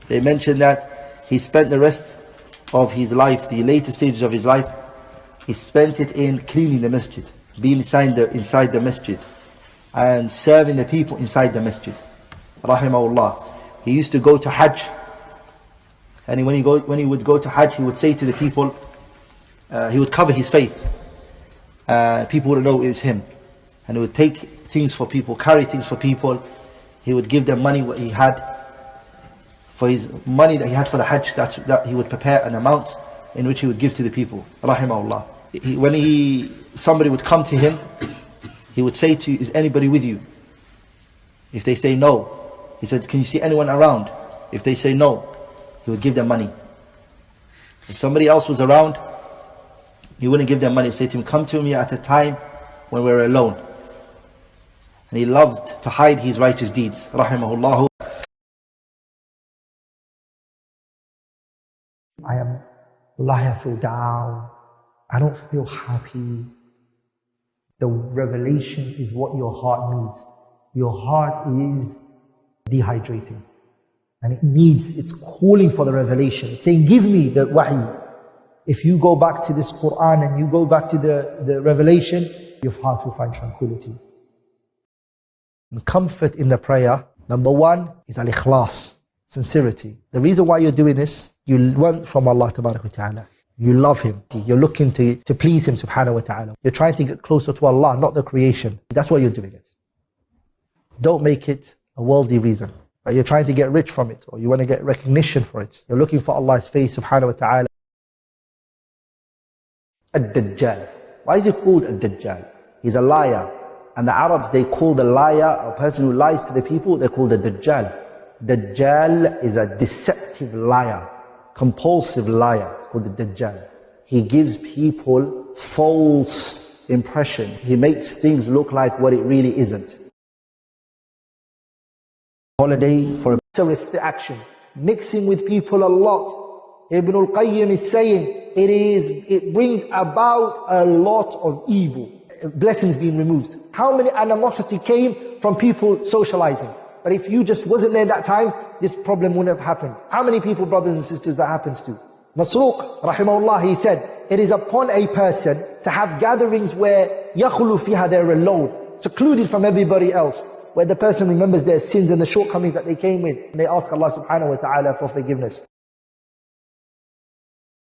They mention that he spent the rest of his life, the later stages of his life, he spent it in cleaning the masjid, being inside the masjid, and serving the people inside the masjid. Rahimahullah. He used to go to Hajj, and when he would go to Hajj, he would say to the people, he would cover his face. People wouldn't know it was him. And he would take things for people, carry things for people. He would give them money, what he had. For his money that he had for the Hajj, that he would prepare an amount in which he would give to the people. Rahimahullah. When somebody would come to him, he would say to you, is anybody with you? If they say no, he said, can you see anyone around? If they say no, he would give them money. If somebody else was around, he wouldn't give them money. He would say to him, come to me at a time when we're alone. And he loved to hide his righteous deeds. Rahimahullah. I feel down. I don't feel happy. The revelation is what your heart needs. Your heart is dehydrating. And it's calling for the revelation. It's saying, give me the wahi. If you go back to this Quran and you go back to the revelation, your heart will find tranquility. And comfort in the prayer, number one, is al-ikhlas, sincerity. The reason why you're doing this, you want from Allah Ta'ala. You love Him. You're looking to please Him Subhanahu wa Ta'ala. You're trying to get closer to Allah, not the creation. That's why you're doing it. Don't make it a worldly reason. You're trying to get rich from it, or you want to get recognition for it. You're looking for Allah's face Subhanahu wa Ta'ala. Ad-Dajjal. Why is he called Ad-Dajjal? He's a liar. And the Arabs, they call the liar, a person who lies to the people, they call the Dajjal. Dajjal is a deceptive liar, compulsive liar. It's called the Dajjal. He gives people false impression. He makes things look like what it really isn't. Holiday for a terrorist action, mixing with people a lot. Ibn al-Qayyim is saying it brings about a lot of evil. Blessings being removed. How many animosity came from people socializing? But if you just wasn't there that time, this problem wouldn't have happened. How many people, brothers and sisters, that happens to? Masruq, rahimahullah, he said, it is upon a person to have gatherings where yakhulu fiha, they're alone, secluded from everybody else, where the person remembers their sins and the shortcomings that they came with, and they ask Allah subhanahu wa ta'ala for forgiveness.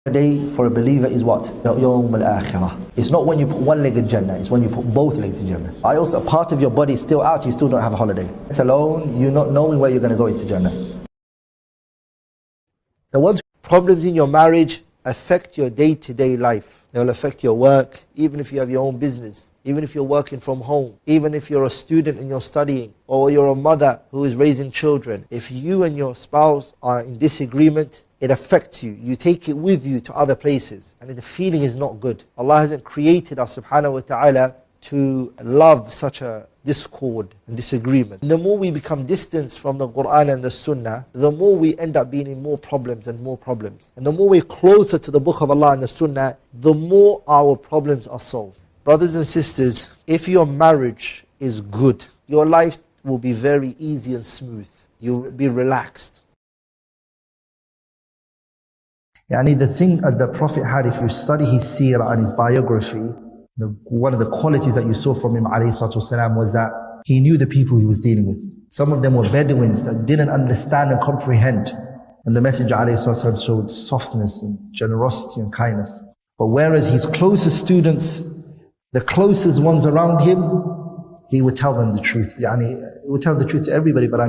The day for a believer is what? Yawm al-akhirah. It's not when you put one leg in Jannah, it's when you put both legs in Jannah. Also, a part of your body is still out, you still don't have a holiday. It's alone, you're not knowing where you're going to go into Jannah. The ones problems in your marriage affect your day-to-day life. They will affect your work, even if you have your own business, even if you're working from home, even if you're a student and you're studying, or you're a mother who is raising children. If you and your spouse are in disagreement, it affects you. You take it with you to other places, and the feeling is not good. Allah hasn't created us subhanahu wa ta'ala to love such a discord and disagreement. And the more we become distant from the Quran and the Sunnah, the more we end up being in more problems and more problems. And the more we're closer to the Book of Allah and the Sunnah, the more our problems are solved. Brothers and sisters, if your marriage is good, your life will be very easy and smooth. You'll be relaxed. The thing that the Prophet had, if you study his seerah and his biography, one of the qualities that you saw from him ﷺ was that he knew the people he was dealing with. Some of them were Bedouins that didn't understand and comprehend. And the Messenger ﷺ showed softness and generosity and kindness. But whereas his closest students, the closest ones around him, he would tell them the truth. He would tell the truth to everybody, but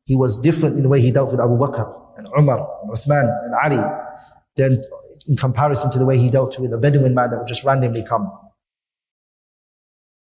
he was different in the way he dealt with Abu Bakr and Umar and Uthman and Ali, than in comparison to the way he dealt with a Bedouin man that would just randomly come.